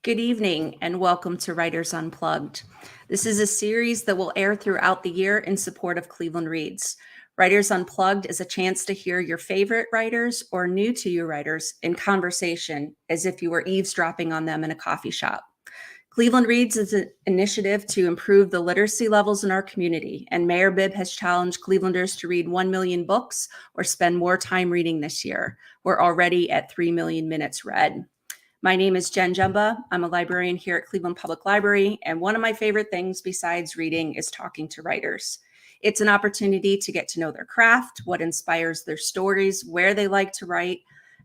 Good evening and welcome to Writers Unplugged. This is a series that will air throughout the year in support of Cleveland Reads. Writers Unplugged is a chance to hear your favorite writers or new to you writers in conversation as if you were eavesdropping on them in a coffee shop. Cleveland Reads is an initiative to improve the literacy levels in our community, and Mayor Bibb has challenged Clevelanders to read 1 million books or spend more time reading this year. We're already at 3 million minutes read. My name is Jen Jumba. I'm a librarian here at Cleveland Public Library, and one of my favorite things besides reading is talking to writers. It's an opportunity to get to know their craft, what inspires their stories, where they like to write,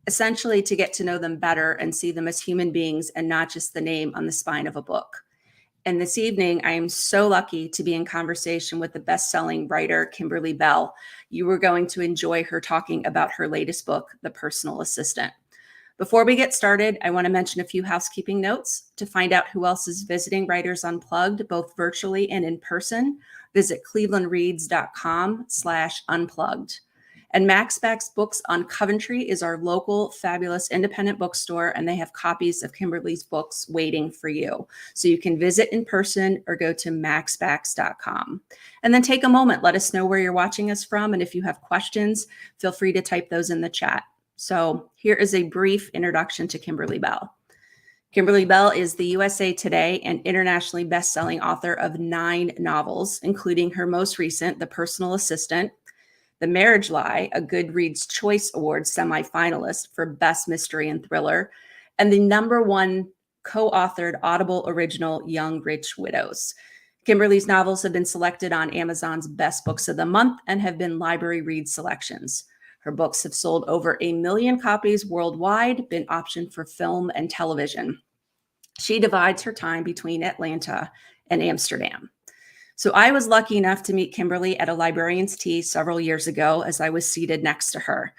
essentially to get to know them better and see them as human beings and not just the name on the spine of a book. And this evening, I am so lucky to be in conversation with the best-selling writer, Kimberly Belle. You are going to enjoy her talking about her latest book, The Personal Assistant. Before we get started, I want to mention a few housekeeping notes. To find out who else is visiting Writers Unplugged, both virtually and in person, visit clevelandreads.com/unplugged. And Maxbacks Books on Coventry is our local fabulous independent bookstore, and they have copies of Kimberly's books waiting for you. So you can visit in person or go to maxbacks.com. And then take a moment, let us know where you're watching us from, and if you have questions, feel free to type those in the chat. So here is a brief introduction to Kimberly Belle. Kimberly Belle is the USA Today and internationally best-selling author of 9 novels, including her most recent, The Personal Assistant, The Marriage Lie, a Goodreads Choice Awards semifinalist for Best Mystery and Thriller, and the #1 co-authored Audible original, Young Rich Widows. Kimberly's novels have been selected on Amazon's Best Books of the Month and have been library read selections. Her books have sold over 1 million copies worldwide, been optioned for film and television. She divides her time between Atlanta and Amsterdam. So I was lucky enough to meet Kimberly at a librarian's tea several years ago as I was seated next to her.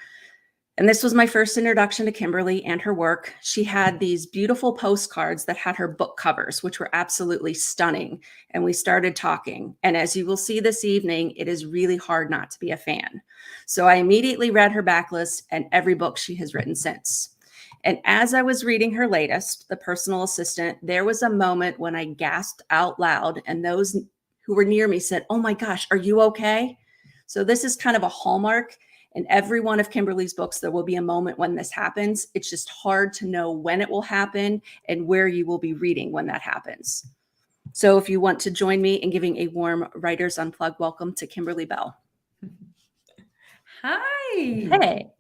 And this was my first introduction to Kimberly and her work. She had these beautiful postcards that had her book covers, which were absolutely stunning. And we started talking. And as you will see this evening, it is really hard not to be a fan. So I immediately read her backlist and every book she has written since. And as I was reading her latest, The Personal Assistant, there was a moment when I gasped out loud, and those who were near me said, "Oh my gosh, are you okay?" So this is kind of a hallmark. In every one of Kimberly's books, there will be a moment when this happens. It's just hard to know when it will happen and where you will be reading when that happens. So if you want to join me in giving a warm Writers Unplugged welcome to Kimberly Belle. Hi. Hey.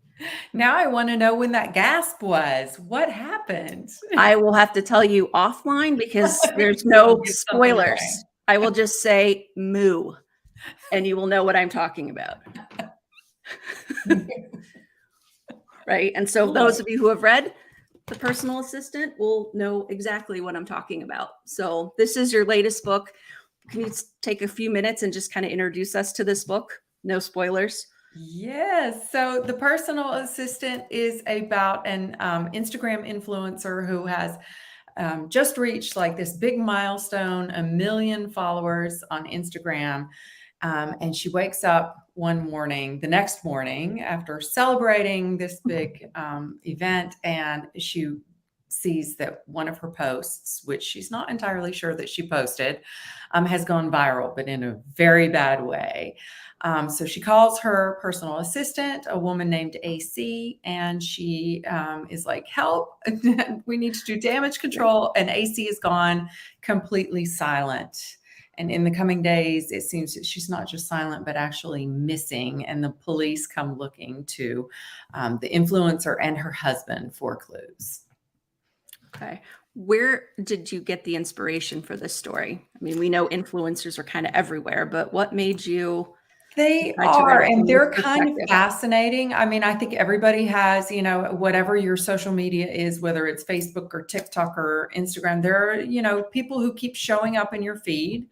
Now I want to know when that gasp was. What happened? I will have to tell you offline because there's no spoilers. I will just say moo, and you will know what I'm talking about. Right. And so those of you who have read The Personal Assistant will know exactly what I'm talking about. So this is your latest book. Can you take a few minutes and just kind of introduce us to this book? No spoilers. Yes. So The Personal Assistant is about an Instagram influencer who has just reached like this big milestone, 1 million followers on Instagram. And she wakes up the next morning after celebrating this big event, and she sees that one of her posts, which she's not entirely sure that she posted, has gone viral, but in a very bad way. So she calls her personal assistant, a woman named AC, and she is like, "Help, we need to do damage control." And AC is gone completely silent. And in the coming days, it seems that she's not just silent, but actually missing. And the police come looking to the influencer and her husband for clues. Okay. Where did you get the inspiration for this story? I mean, we know influencers are kind of everywhere, but what made you? They are, and they're kind of fascinating. I mean, I think everybody has, whatever your social media is, whether it's Facebook or TikTok or Instagram, there are, people who keep showing up in your feed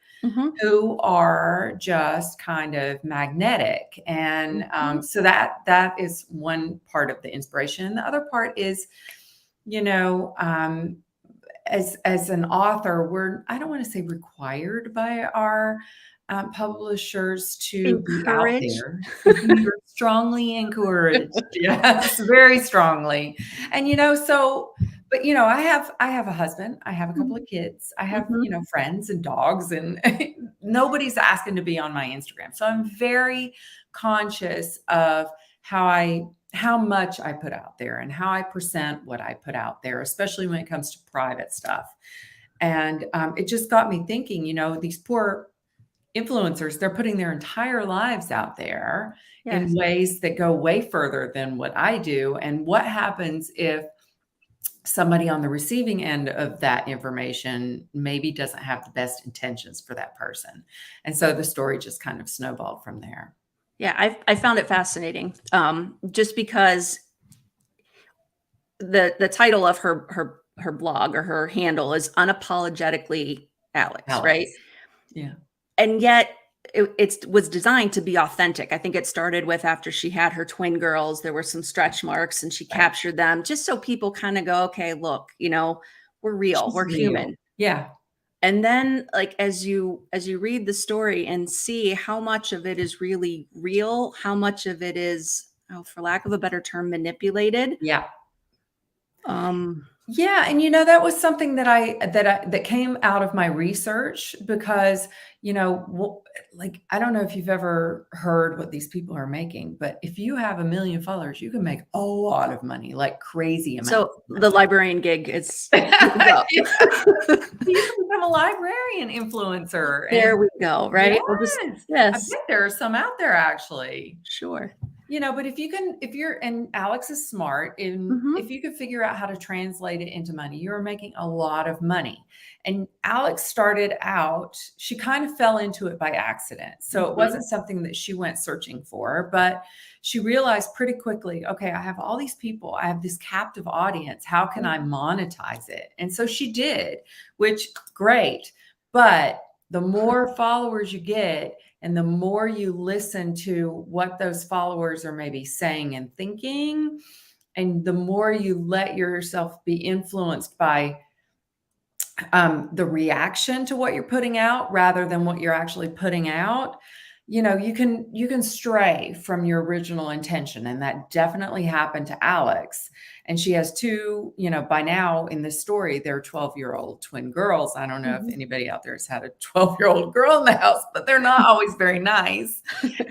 who are just kind of magnetic. And so that is one part of the inspiration. The other part is, as an author, I don't want to say required by our publishers to be out there. You're strongly encouraged. Yes, very strongly. And, so But, you know, I have a husband, I have a couple of kids, I have, Mhm. you know, friends and dogs, and nobody's asking to be on my Instagram. So I'm very conscious of how much I put out there and how I present what I put out there, especially when it comes to private stuff. And it just got me thinking, you know, these poor influencers, they're putting their entire lives out there in Yes. ways that go way further than what I do. And what happens if somebody on the receiving end of that information maybe doesn't have the best intentions for that person? And so the story just kind of snowballed from there. Yeah, I found it fascinating, just because the title of her blog or her handle is Unapologetically Alex, right? Alex. Yeah. And yet it was designed to be authentic. I think it started with after she had her twin girls, there were some stretch marks and she Right. captured them just so people kind of go, okay, look, you know, we're real, She's we're real. human. Yeah. And then like as you read the story and see how much of it is really real, how much of it is, oh, for lack of a better term, manipulated. Yeah. Um, Yeah, and you know, that was something that came out of my research because, you know, like I don't know if you've ever heard what these people are making, but if you have 1 million followers, you can make a lot of money, like crazy amounts so of the money. librarian gig is Yeah. up. You can become a librarian influencer, There and we go, right? We'll just yes, I yes, bet there are some out there actually. sure. You know, but if you're, and Alex is smart, and Mhm, if you could figure out how to translate it into money, you're making a lot of money. And Alex started out, she kind of fell into it by accident. So it mhm, wasn't something that she went searching for, but she realized pretty quickly, okay, I have all these people, I have this captive audience. How can I monetize it? And so she did, which great. But the more followers you get, and the more you listen to what those followers are maybe saying and thinking, and the more you let yourself be influenced by the reaction to what you're putting out rather than what you're actually putting out, you know, you can stray from your original intention. And that definitely happened to Alex. And she has two, you know, by now in this story, they're 12-year-old twin girls. I don't know if mhm. anybody out there has had a 12-year-old girl in the house, but they're not always very nice.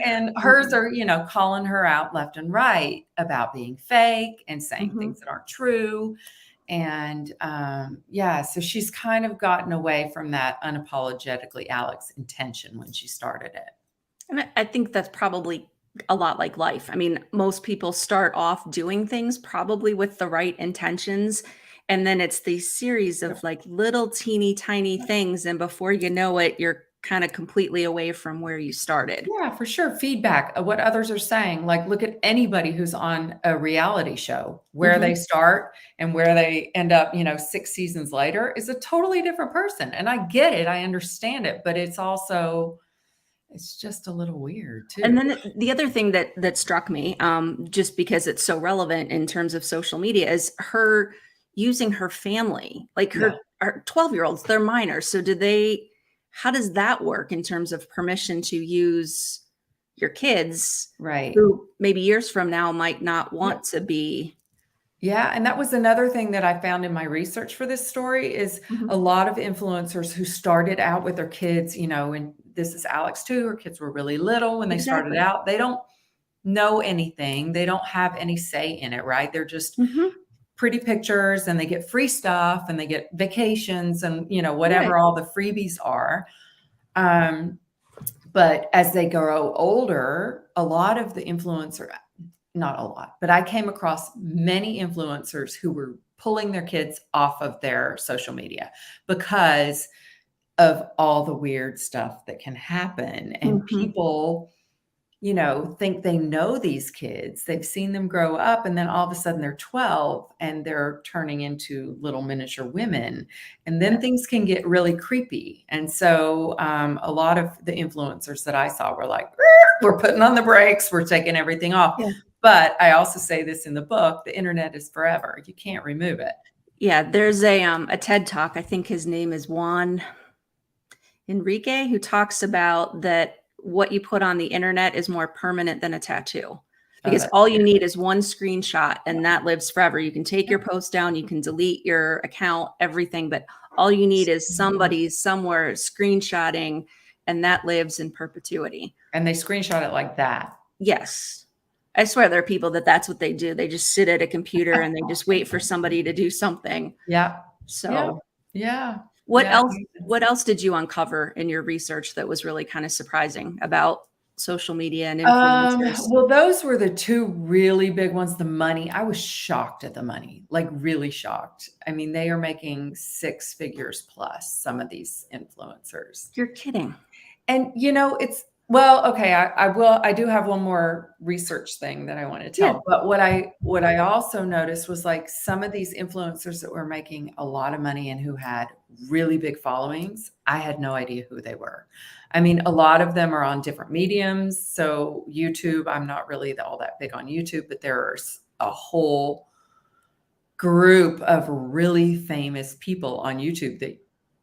And hers Mhm, are, you know, calling her out left and right about being fake and saying mhm. things that aren't true. And yeah, so she's kind of gotten away from that unapologetically Alex intention when she started it. And I think that's probably a lot like life. I mean, most people start off doing things probably with the right intentions, and then it's these series of, Yep. like, little teeny tiny things, and before you know it, you're kinda completely away from where you started. Yeah, for sure. Feedback of what others are saying. Like, look at anybody who's on a reality show, where they Mhm. start and where they end up, you know, 6 seasons later is a totally different person. And I get it, I understand it, but it's also, it's just a little weird too. And then the other thing that struck me, just because it's so relevant in terms of social media, is her using her family, like Yeah, her 12-year-olds, they're minors. So do they? How does that work in terms of permission to use your kids, right. who maybe years from now might not Yep. want to be? Yeah, and that was another thing that I found in my research for this story is Mhm. a lot of influencers who started out with their kids, you know, and this is Alex too, her kids were really little when they started Exactly. out. They don't know anything. They don't have any say in it, right? They're just Mhm. pretty pictures and they get free stuff and they get vacations and, you know, Right. whatever all the freebies are. Um, but as they grow older, a lot of the influencer, not a lot, but I came across many influencers who were pulling their kids off of their social media because of all the weird stuff that can happen. And Mhm. people, you know, think they know these kids. They've seen them grow up, and then all of a sudden they're 12 and they're turning into little miniature women. And then Yeah. things can get really creepy. And so a lot of the influencers that I saw were like, we're putting on the brakes, we're taking everything off. Yeah. But I also say this in the book, the internet is forever. You can't remove it. Yeah, there's a TED Talk, I think his name is Juan Enrique, who talks about that what you put on the internet is more permanent than a tattoo. Oh, because that's all you scary. need is one screenshot and that lives forever. You can take your post down, you can delete your account, everything, but all you need is somebody somewhere screenshotting and that lives in perpetuity. And they screenshot it like that. Yes. I swear there are people that's what they do. They just sit at a computer and they just wait for somebody to do something. Yeah. Yeah. So Yeah. what Yeah. else what else did you uncover in your research that was really kind of surprising about social media and influencers? Well, those were the two really big ones. The money, I was shocked at the money, like really shocked. I mean, they are making 6 figures plus, some of these influencers. You're kidding. And it's well, okay, I do have one more research thing that I want to Yeah. tell. But what I also noticed was like some of these influencers that were making a lot of money and who had really big followings, I had no idea who they were. I mean, a lot of them are on different mediums. So YouTube, I'm not really all that big on YouTube, but there's a whole group of really famous people on YouTube that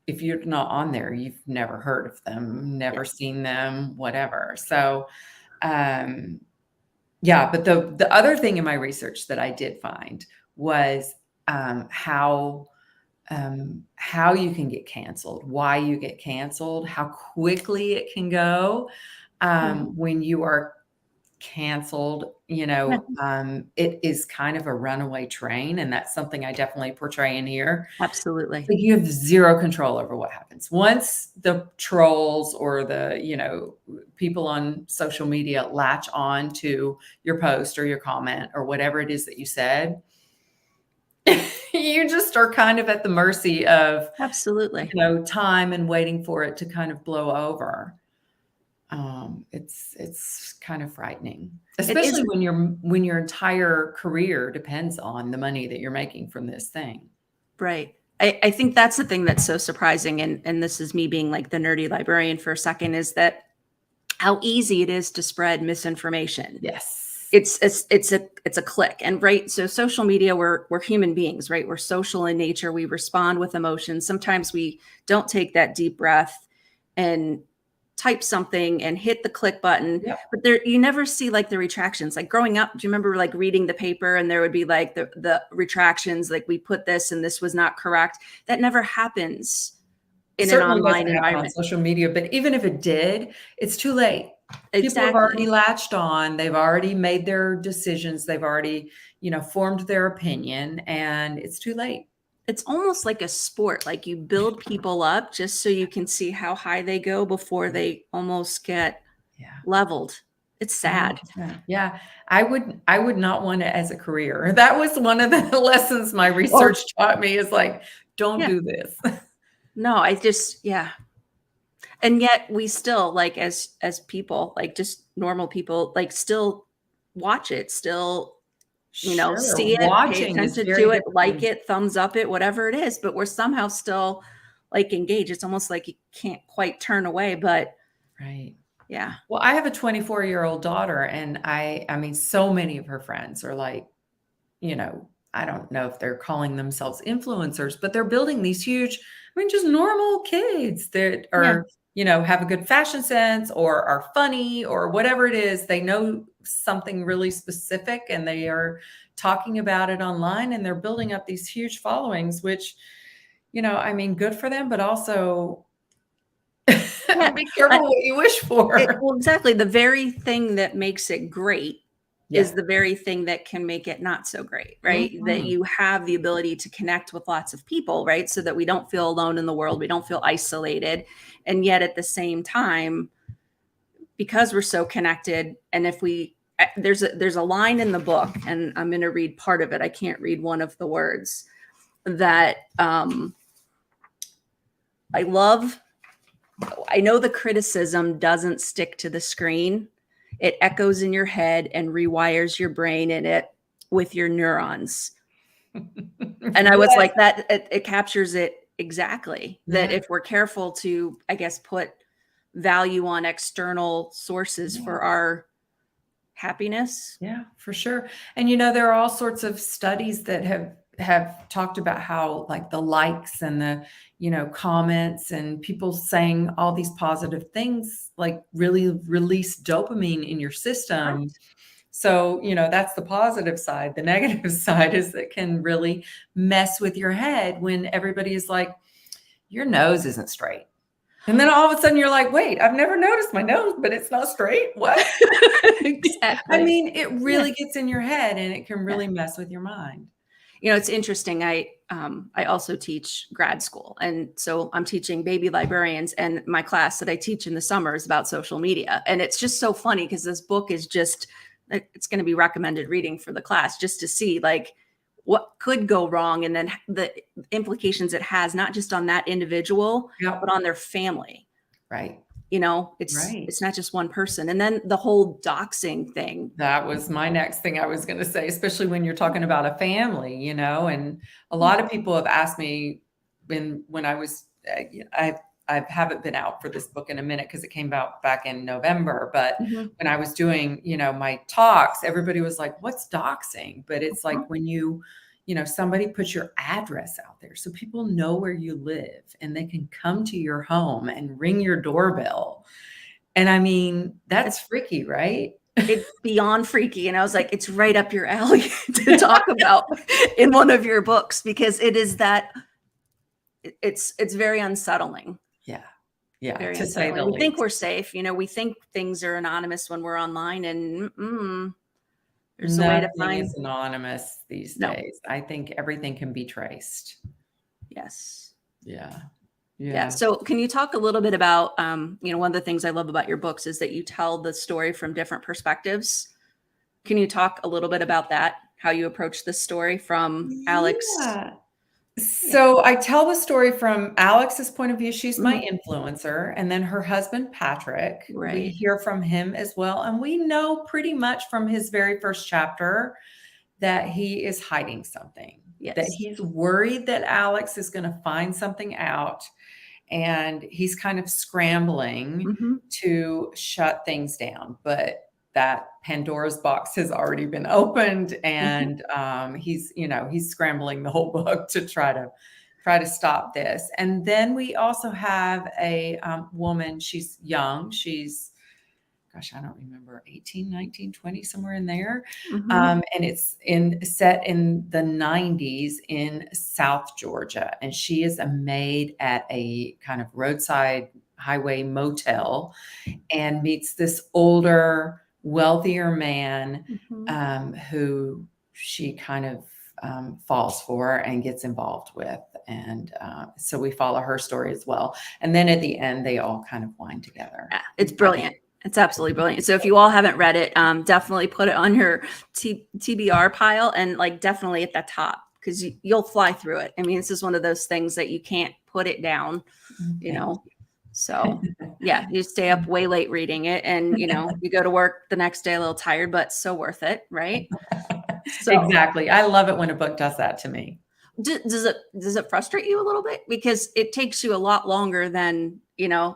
if you're not on there, you've never heard of them, never Yes. seen them, whatever. So, yeah, but the other thing in my research that I did find was how you can get canceled, why you get canceled, how quickly it can go when you are canceled. It is kind of a runaway train, and that's something I definitely portray in here. Absolutely. Like you have zero control over what happens. Once the trolls or the people on social media latch on to your post or your comment or whatever it is that you said, you just are kind of at the mercy of Absolutely. time and waiting for it to kind of blow over. It's kind of frightening, especially when your entire career depends on the money that you're making from this thing. Right. I think that's the thing that's so surprising. And this is me being like the nerdy librarian for a second, is that how easy it is to spread misinformation. Yes. It's a click. And right. So social media, we're human beings, right? We're social in nature. We respond with emotions. Sometimes we don't take that deep breath and type something and hit the click button. Yep. But there, you never see like the retractions. Like growing up, do you remember like reading the paper and there would be like the retractions, like we put this and this was not correct? That never happens in an Certainly online doesn't happen on environment. social media, but even if it did, it's too late. People have already Exactly. latched on. They've already made their decisions. They've already, formed their opinion, and it's too late. It's almost like a sport. Like you build people up just so you can see how high they go before they almost get Yeah. leveled. It's sad. 100%. Yeah. I would not want it as a career. That was one of the lessons my research taught me, is like, don't Yeah. do this. No, yeah. And yet we still, like, as people, like just normal people, like still watch it, still, Sure. see it, pay Watching is attention very to it, like different. it, thumbs up it, whatever it is, but we're somehow still like engaged. It's almost like you can't quite turn away, but Right. yeah. Well, I have a 24-year-old daughter, and I mean, so many of her friends are like, I don't know if they're calling themselves influencers, but they're building these huge, I mean, just normal kids that Yeah. are, have a good fashion sense or are funny or whatever it is. They know something really specific and they are talking about it online, and they're building up these huge followings, which, I mean, good for them, but also Yeah. be careful what you wish for. Well, exactly. The very thing that makes it great is Yeah. the very thing that can make it not so great, right? That Mhm. you have the ability to connect with lots of people, right? So that we don't feel alone in the world, we don't feel isolated. And yet at the same time, because we're so connected, and if we there's a line in the book, and I'm going to read part of it. I can't read one of the words that I love. I know the criticism doesn't stick to the screen. It echoes in your head and rewires your brain in it with your neurons. And I was Yes. like, that it captures it exactly. That Yeah. if we're careful to, I guess, put value on external sources for our happiness. Yeah, for sure. And there are all sorts of studies that have talked about how like the likes and the, comments and people saying all these positive things like really release dopamine in your system. Correct. So, that's the positive side. The negative side is it can really mess with your head when everybody is like, your nose isn't straight. And then all of a sudden you're like, wait, I've never noticed my nose, but it's not straight. What? I Exactly. mean, it Yeah. really gets in your head and it can really mess with your mind. It's interesting. I also teach grad school, and so I'm teaching baby librarians, and my class that I teach in the summer is about social media. And it's just so funny because this book is just, it's going to be recommended reading for the class, just to see like what could go wrong, and then the implications it has, not just on that individual, Yep. but on their family. Right. It's Right. it's not just one person. And then the whole doxing thing. That was my next thing I was going to say, especially when you're talking about a family, and a lot of people have asked me when I was, I haven't been out for this book in a minute because it came out back in November. But Mhm. when I was doing, my talks, everybody was like, what's doxing? But it's like when somebody puts your address out there so people know where you live and they can come to your home and ring your doorbell. And I mean, that's freaky, right? It's beyond freaky. And I was like, it's right up your alley to talk about in one of your books, because it is that it's very unsettling. Yeah. Yeah. Very To say the unsettling. We think least. we're safe. We think things are anonymous when we're online, and there's a way to Nothing find. is anonymous these No. days. I think everything can be traced. Yes. Yeah. Yeah. Yeah. So can you talk a little bit about, one of the things I love about your books is that you tell the story from different perspectives. Can you talk a little bit about that? How you approach this story from Alex? Yeah. Yeah. So I tell the story from Alex's point of view. She's my Mhm. influencer. And then her husband, Patrick, we Right. hear from him as well. And we know pretty much from his very first chapter that he is hiding something, that Yes. he's worried that Alex is going to find something out. And he's kind of scrambling Mhm. to shut things down. But that Pandora's box has already been opened, Mhm. and he's scrambling the whole book to try to stop this. And then we also have a woman. She's young. She's, gosh, I don't remember, 18, 19, 20, somewhere in there. Mhm. And it's set in the 90s in South Georgia. And she is a maid at a kind of roadside highway motel and meets this older, wealthier man Mhm. who she kind of falls for and gets involved with. And so we follow her story as well. And then at the end, they all kind of wind together. Yeah, it's brilliant. It's absolutely brilliant. So if you all haven't read it, definitely put it on your TBR pile, and like definitely at the top, because you'll fly through it. I mean, this is one of those things that you can't put it down, you Thank know. So yeah, you stay up way late reading it, and you go to work the next day a little tired, but so worth it, right? So Exactly. I love it when a book does that to me. does it frustrate you a little bit, because it takes you a lot longer than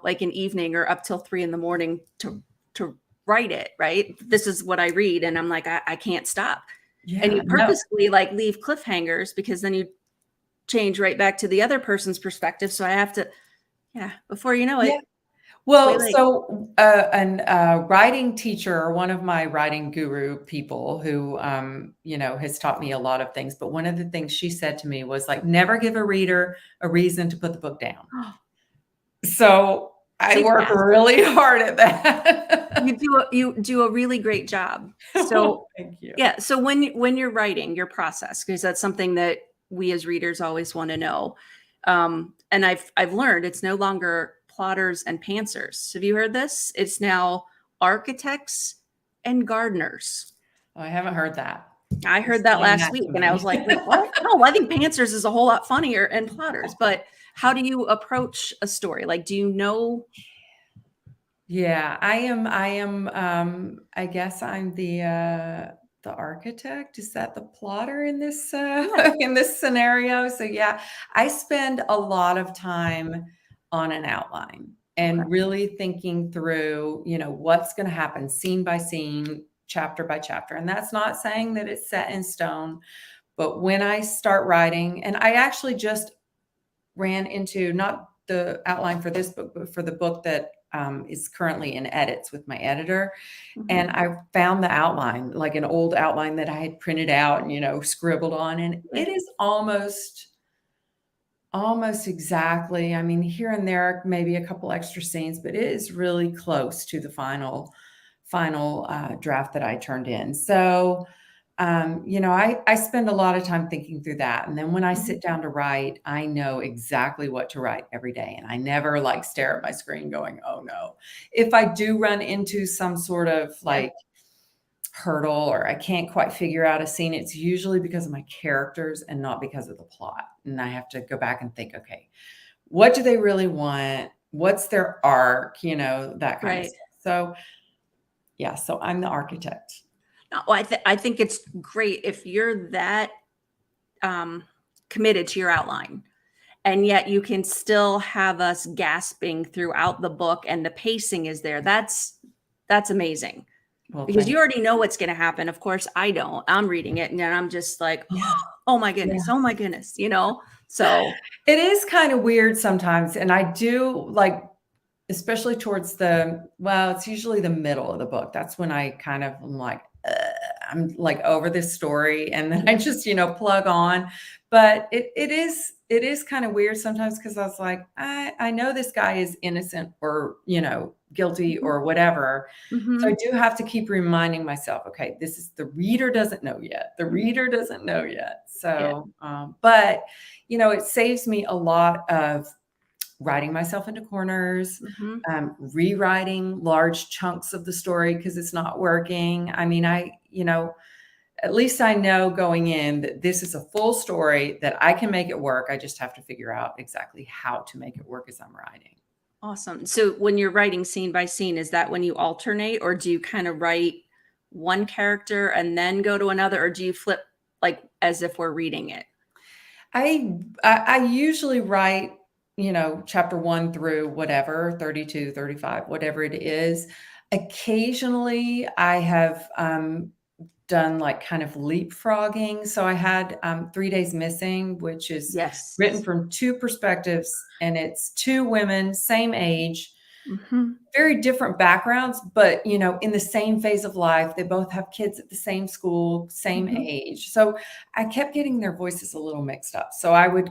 like an evening or up till 3 a.m. to write it, right? This is what I read, and I'm like, I can't stop. And Yeah, you no. purposely like leave cliffhangers, because then you change right back to the other person's perspective, so I have to, yeah, before you know it, Yeah. it's way Well, late. so writing teacher, one of my writing guru people who, has taught me a lot of things. But one of the things she said to me was like, never give a reader a reason to put the book down. So I Kick work ass. really hard at that. You do a really great job. So Thank you. yeah, so when you're writing your process, because that's something that we as readers always want to know. And I've learned it's no longer plotters and pantsers. Have you heard this? It's now architects and gardeners. Oh, I haven't heard that. I heard that Explain last that week, to and I was me. like, wait, what? No, I think pantsers is a whole lot funnier and plotters. But how do you approach a story? Like, do you know? Yeah, I guess I'm the architect. Is that the plotter in this Yeah. in this scenario? So yeah, I spend a lot of time on an outline Okay. and really thinking through, what's going to happen scene by scene, chapter by chapter. And that's not saying that it's set in stone, but when I start writing, and I actually just ran into not the outline for this book, but for the book that is currently in edits with my editor. Mhm. And I found the outline, like an old outline that I had printed out and, scribbled on. And Right. it is almost exactly, I mean, here and there, maybe a couple extra scenes, but it is really close to the final draft that I turned in. So, I spend a lot of time thinking through that. And then when I sit down to write, I know exactly what to write every day. And I never like stare at my screen going, oh no. If I do run into some sort of like hurdle or I can't quite figure out a scene, it's usually because of my characters and not because of the plot. And I have to go back and think, okay, what do they really want? What's their arc? That kind of Right. stuff. So yeah, so I'm the architect. No, I think it's great if you're that committed to your outline, and yet you can still have us gasping throughout the book, and the pacing is there. That's amazing, Well, because thank you already know what's going to happen. Of course, I don't. I'm reading it, and then I'm just like, Yeah. oh my goodness, Yeah. oh my goodness, So It is kind of weird sometimes. And I do like, especially towards it's usually the middle of the book. That's when I kind of am like, I'm like over this story. And then I just, plug on. But it is kind of weird sometimes because I was like, I know this guy is innocent or, guilty or whatever. So I Mhm. do have to keep reminding myself, okay, the reader doesn't know yet. The reader doesn't know yet. Yeah. So, but, it saves me a lot of writing myself into corners, Mhm. rewriting large chunks of the story because it's not working. I mean, at least I know going in that this is a full story that I can make it work. I just have to figure out exactly how to make it work as I'm writing. Awesome. So when you're writing scene by scene, is that when you alternate, or do you kind of write one character and then go to another, or do you flip like as if we're reading it? I usually write, chapter 1 through whatever, 32, 35, whatever it is. Occasionally I have done like kind of leapfrogging. So I had 3 Days Missing, which is Yes. written from two perspectives, and it's two women, same age, Mhm. very different backgrounds, but in the same phase of life. They both have kids at the same school, same Mhm. age. So I kept getting their voices a little mixed up. So I would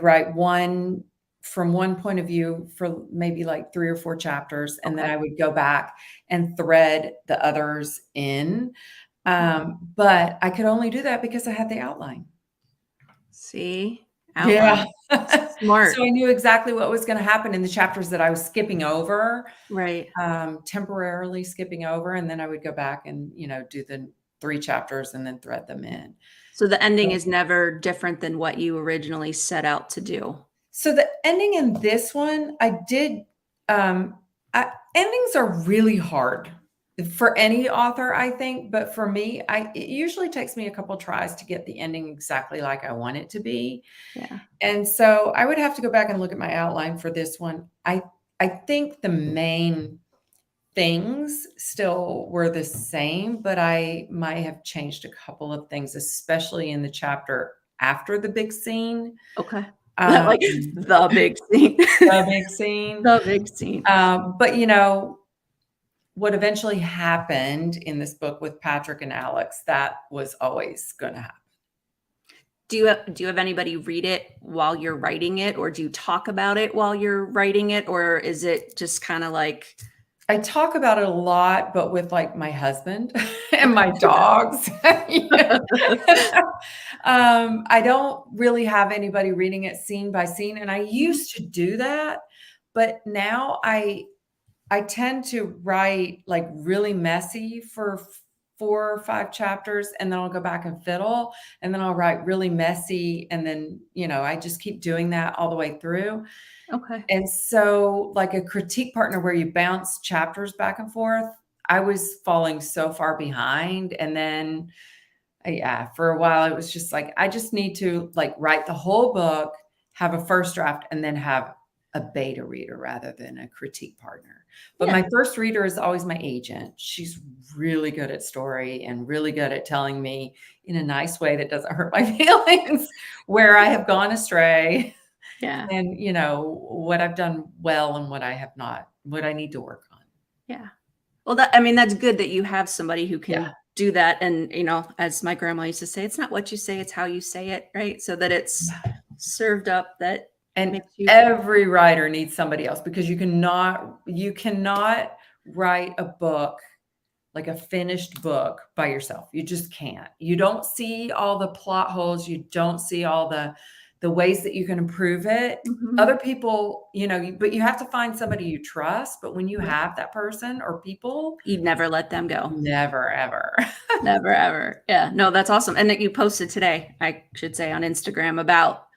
write one from one point of view for maybe like 3 or 4 chapters, and then Okay. I would go back and thread the others in. Okay. But I could only do that because I had the outline. See? Yeah. Outline. Smart. So I knew exactly what was going to happen in the chapters that I was skipping over, Right. temporarily skipping over. And then I would go back and, do the 3 chapters and then thread them in. So the ending is never different than what you originally set out to do. So the ending in this one, I did, endings are really hard for any author, I think. But for me, it usually takes me a couple tries to get the ending exactly like I want it to be. Yeah. And so I would have to go back and look at my outline for this one. I think the main things still were the same, but I might have changed a couple of things, especially in the chapter after the big scene. Okay. Um, Like the big scene. the big scene. The big scene. But what eventually happened in this book with Patrick and Alex, that was always going to happen. Do you have anybody read it while you're writing it, or do you talk about it while you're writing it, or is it just kind of like I talk about it a lot, but with like my husband and my dogs. I don't really have anybody reading it scene by scene. And I used to do that, but now I tend to write like really messy for 4 or 5 chapters, and then I'll go back and fiddle, and then I'll write really messy. And then, I just keep doing that all the way through. okay? And so like a critique partner where you bounce chapters back and forth, I was falling so far behind. And then, yeah, for a while, it was just like, I just need to like write the whole book, have a first draft, and then have a beta reader rather than a critique partner. But Yeah. my first reader is always my agent. She's really good at story and really good at telling me in a nice way that doesn't hurt my feelings where I have gone astray. Yeah. And, what I've done well and what I have not what I need to work on. Yeah. Well, that's good that you have somebody who can Yeah. do that. And, as my grandma used to say, it's not what you say, it's how you say it, right? So that it's served up that And makes you. every writer needs somebody else, because you cannot write a book, like a finished book, by yourself. You just can't. You don't see all the plot holes. You don't see all the ways that you can improve it. Mhm. Other people, but you have to find somebody you trust. But when you Right. have that person or people, You'd never let them go. never, ever. Never, ever. Yeah. No, that's awesome. And that you posted today, I should say, on Instagram about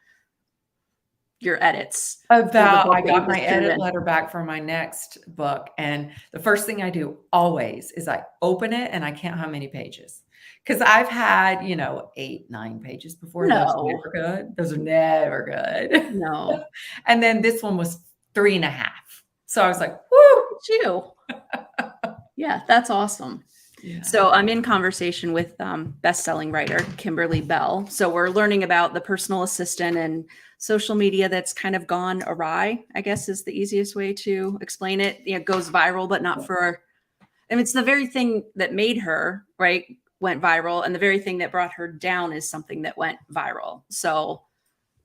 your edits for the book I that you got my just turned edit in. letter back for my next book, and the first thing I do always is I open it and I count how many pages. Because I've had, 8, 9 pages before. Those are No. never good. Those are never good. No. And then this one was 3.5. So I was like, whoo. Look at you. Yeah, that's awesome. Yeah. So I'm in conversation with best-selling writer Kimberly Belle. So we're learning about the personal assistant and social media that's kind of gone awry, I guess is the easiest way to explain it. It goes viral, but not for, it's the very thing that made her, right, went viral. And the very thing that brought her down is something that went viral. So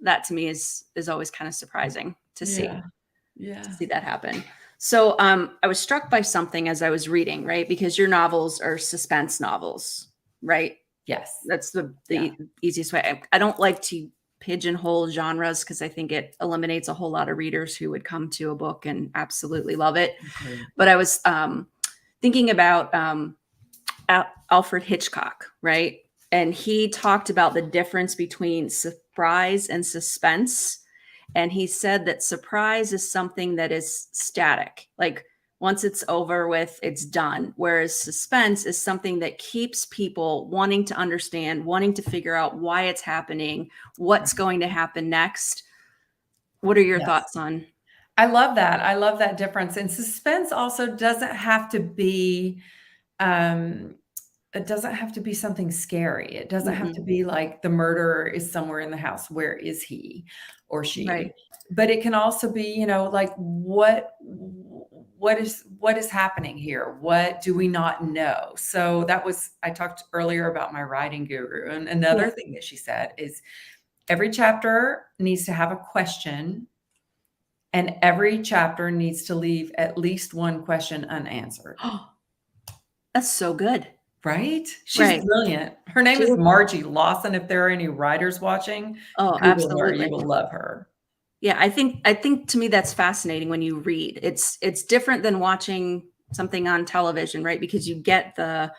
that to me is always kind of surprising to see. Yeah. To see that happen. So I was struck by something as I was reading, right? Because your novels are suspense novels, right? Yes. That's the easiest way. I don't like to pigeonhole genres because I think it eliminates a whole lot of readers who would come to a book and absolutely love it. Agreed. But I was thinking about Alfred Hitchcock, right? And he talked about the difference between surprise and suspense. And he said that surprise is something that is static. Like once it's over with, it's done. Whereas suspense is something that keeps people wanting to understand, wanting to figure out why it's happening, what's going to happen next. What are your Yes. thoughts on? I love that. I love that difference. And suspense also doesn't have to be, it doesn't have to be something scary. It doesn't have to be like the murderer is somewhere in the house. Where is he or she? Right. But it can also be, like what is happening here? What do we not know? So I talked earlier about my writing guru. And another thing that she said is every chapter needs to have a question, and every chapter needs to leave at least one question unanswered. That's so good. Right? She's Right. brilliant. Her name is Margie Lawson. If there are any writers watching, Oh, Google her. absolutely. You will love her. Yeah, I think to me that's fascinating when you read. It's different than watching something on television, right? Because you get the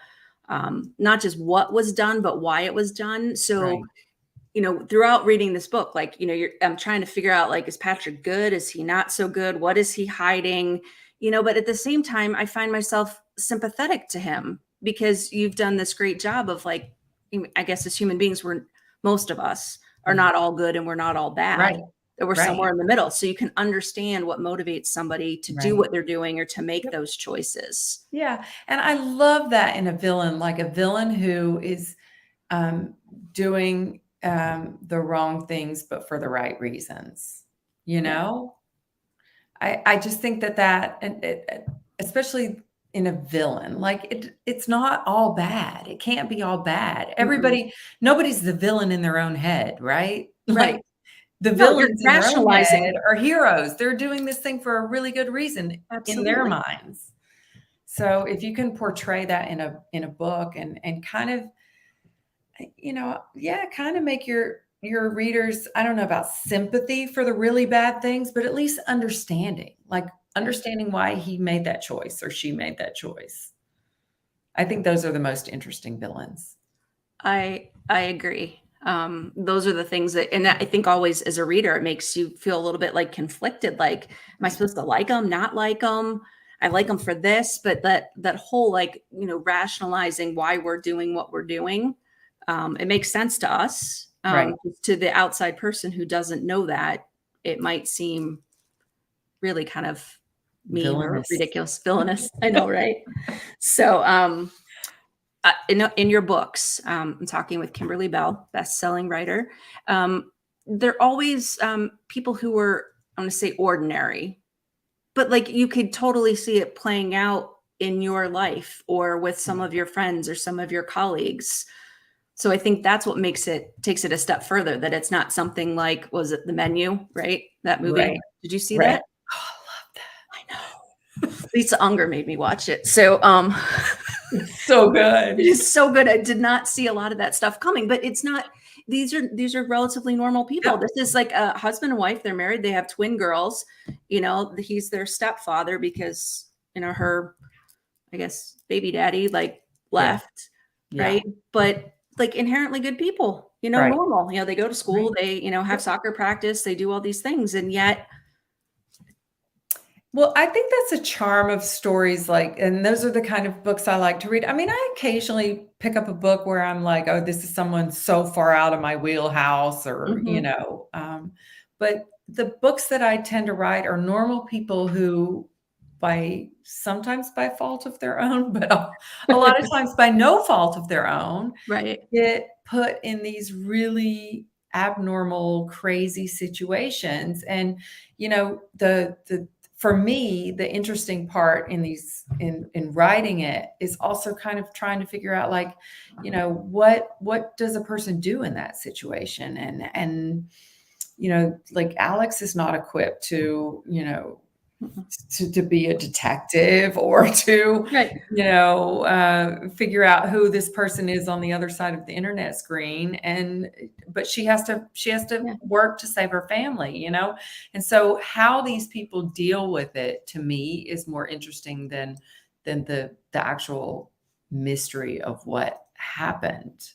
not just what was done, but why it was done. So, Right. Throughout reading this book, like, I'm trying to figure out, like, is Patrick good? Is he not so good? What is he hiding? But at the same time, I find myself sympathetic to him because you've done this great job of, like, I guess as human beings, most of us are not all good and we're not all bad. Right. That we're Right. somewhere in the middle. So you can understand what motivates somebody to do Right. what they're doing or to make those choices. Yeah. And I love that in a villain, like a villain who is doing the wrong things, but for the right reasons. I just think that and especially in a villain, like it's not all bad. It can't be all bad. Nobody's the villain in their own head, right? Right. Like the No, you're villains in their own rationalizing. head are heroes. They're doing this thing for a really good reason in their Absolutely. minds. So if you can portray that in a book and kind of, kind of make your readers, I don't know about sympathy for the really bad things, but at least understanding why he made that choice or she made that choice. I think those are the most interesting villains. I agree. Those are the things that, and I think always as a reader, it makes you feel a little bit like conflicted. Like, am I supposed to like them, not like them? I like them for this, but that whole, like, rationalizing why we're doing what we're doing. It makes sense to us. Right. To the outside person who doesn't know that, it might seem really kind of mean or ridiculous, villainous. I know, right? So, in your books, I'm talking with Kimberly Belle, best-selling writer. They're always people who were, I'm going to say, ordinary, but like you could totally see it playing out in your life or with some of your friends or some of your colleagues. So I think that's what takes it a step further, that it's not something like, was it The Menu, right? That movie. Right. Did you see Right. that? Oh, I know. Lisa Unger made me watch it. So it's so good. it is so good. I did not see a lot of that stuff coming, but it's not, these are relatively normal people. Yep. This is like a husband and wife. They're married. They have twin girls. He's their stepfather because, her, I guess, baby daddy like Yeah. left, Yeah. right? But like inherently good people, Right. normal. They go to school, Right. they, have soccer practice, they do all these things. And yet, Well, I think that's a charm of stories and those are the kind of books I like to read. I mean, I occasionally pick up a book where I'm like, oh, this is someone so far out of my wheelhouse or, mhm, but the books that I tend to write are normal people who sometimes by fault of their own, but a lot of times by no fault of their own, right. get put in these really abnormal, crazy situations. And, the for me, the interesting part in writing it is also kind of trying to figure out what does a person do in that situation? And like Alex is not equipped to, Mhm. to be a detective or to, Right. figure out who this person is on the other side of the internet screen. But she has to Yeah, work to save her family, And so how these people deal with it to me is more interesting than the actual mystery of what happened.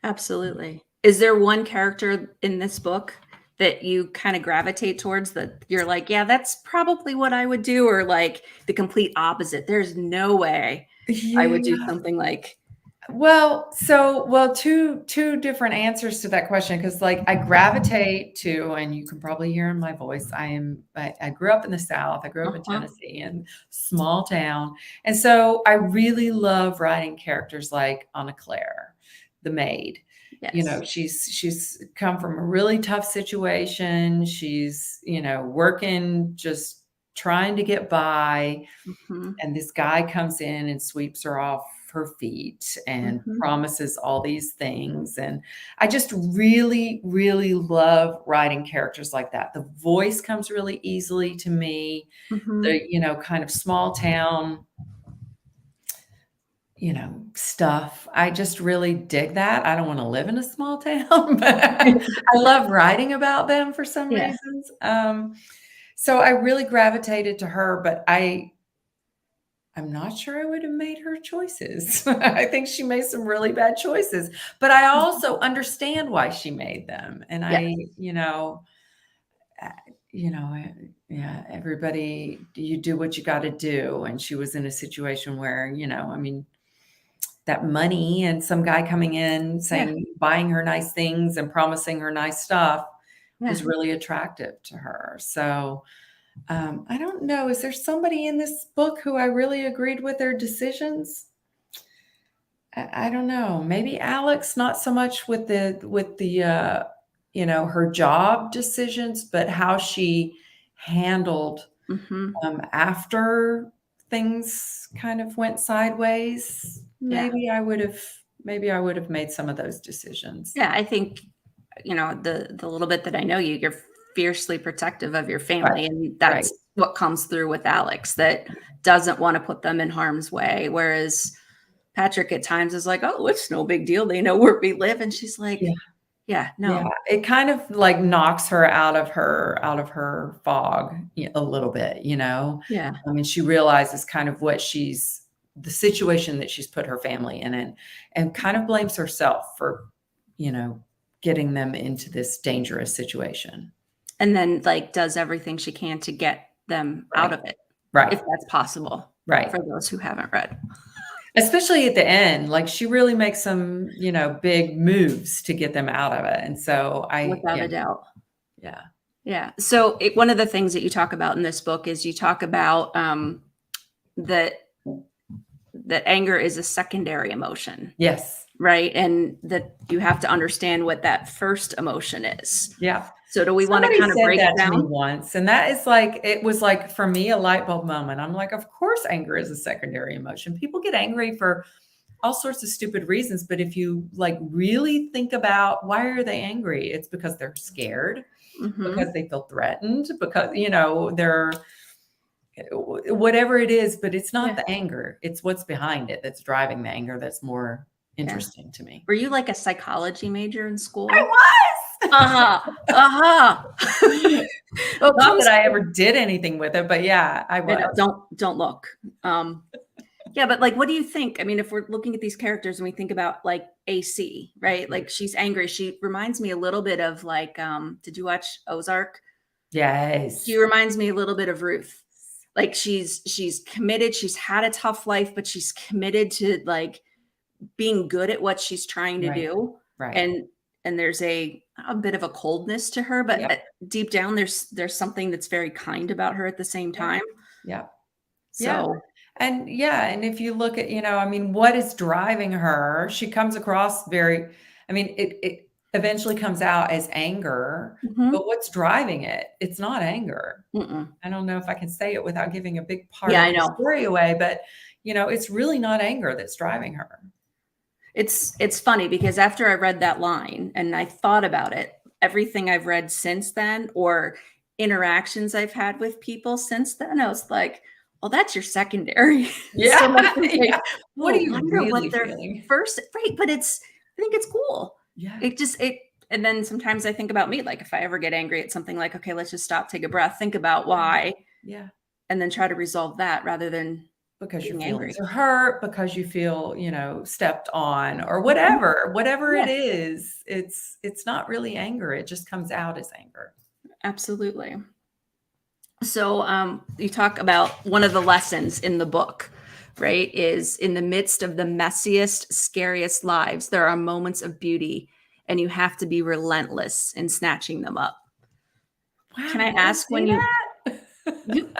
absolutely. Is there one character in this book that you kind of gravitate towards, that you're like, yeah, that's probably what I would do, or like the complete opposite? There's no way I would do Yeah. something like, Two different answers to that question, because I gravitate to, and you can probably hear in my voice, I grew up in the South. I grew up in uh-huh, Tennessee, in small town, and so I really love writing characters like Anna Claire, the maid. yes. She's come from a really tough situation. She's working, just trying to get by, Mhm, and this guy comes in and sweeps her off her feet and mhm, promises all these things. And I just really, really love writing characters like that. The voice comes really easily to me. mhm. The, kind of small town, stuff. I just really dig that. I don't want to live in a small town, but I love writing about them for some Yeah, reasons. So I really gravitated to her, but I'm not sure I would have made her choices. I think she made some really bad choices, but I also understand why she made them. And yes, uh, you know, uh, yeah, everybody, you do what you got to do. And she was in a situation where, I mean, that money and some guy coming in yeah, saying, buying her nice things and promising her nice stuff yeah. was really attractive to her. So, I don't know. Is there somebody in this book who I really agreed with their decisions? I don't know. Maybe Alex, not so much with the her job decisions, but how she handled Mhm. after things kind of went sideways. Yeah. Maybe I would have made some of those decisions. Yeah, I think, the little bit that I know you, you're fiercely protective of your Right. family, and Right. that's what comes through with Alex, that doesn't wanna put them in harm's way, whereas Patrick at times is like, "Oh, it's no big deal, they know where we live," and she's Yeah. like, "Yeah, Yeah, no." it kind of knocks her out of her fog a little bit, Yeah, I mean, she realizes kind of the situation that she's put her family in, and kind of blames herself for, you know, getting them into this dangerous situation. and then, like, does everything she can to get them out Right. of it, if Right. that's possible, Right. for those who haven't read. Especially at the end, she really makes some, big moves to get them out of it. And so Without a doubt. yeah. Yeah. So one of the things that you talk about in this book is you talk about that anger is a secondary emotion. Yes. right? And that you have to understand what that first emotion is. Yeah. So do we want to Somebody kind of said break it that to me down? once, and that is like, it was like for me a light bulb moment. I'm like, of course anger is a secondary emotion. People get angry for all sorts of stupid reasons, but if you like really think about why are they angry? It's because they're scared, because Mm-hmm. they feel threatened, because they're whatever it is, but it's not Yeah. the anger. It's what's behind it that's driving the anger that's more Yeah. interesting to me. Were you like a psychology major in I school? was. Uh-huh. Uh-huh. Well, it Not that comes I ever did anything with it, but yeah, I I know, was. don't look. Um, yeah, but like, what do you think? I mean, if we're looking at these characters and we think about like AC, right? Like she's angry. She reminds me a little bit of like, did you watch Ozark? She Yes. reminds me a little bit of Ruth. Like she's committed. She's had a tough life, but she's committed to like being good at what she's trying to Right. do. Right. And there's a bit of a coldness to her, but Yep. deep down there's something that's very kind about her at the same Yep. time. Yep. Yeah. So, And yeah, and if you look at, I mean, what is driving her? She comes across very, I mean, it eventually comes out as anger, but mhm. what's driving it? It's not anger. Mm-mm. I don't know if I can say it without giving a big part Yeah, of I the know. story away, but it's really not anger that's driving her. It's funny because after I read that line and I thought about it, everything I've read since then or interactions I've had with people since then, I was like, "Well, that's your secondary." Yeah. So much as like, Yeah. What "Oh, are you wonder what really their feeling? first" right, but I think it's cool. Yeah. It and then sometimes I think about me, like, if I ever get angry at something like, "Okay, let's just stop, take a breath, think about why, Yeah. and then try to resolve that rather than Because your being feelings angry." are hurt, because you feel, stepped on or Mhm. whatever it Yeah, is, it's not really anger. It just comes out as anger. absolutely. So, you talk about one of the lessons in the book, right? Is in the midst of the messiest, scariest lives, there are moments of beauty, and you have to be relentless in snatching them up. Wow, Can I did I ask say when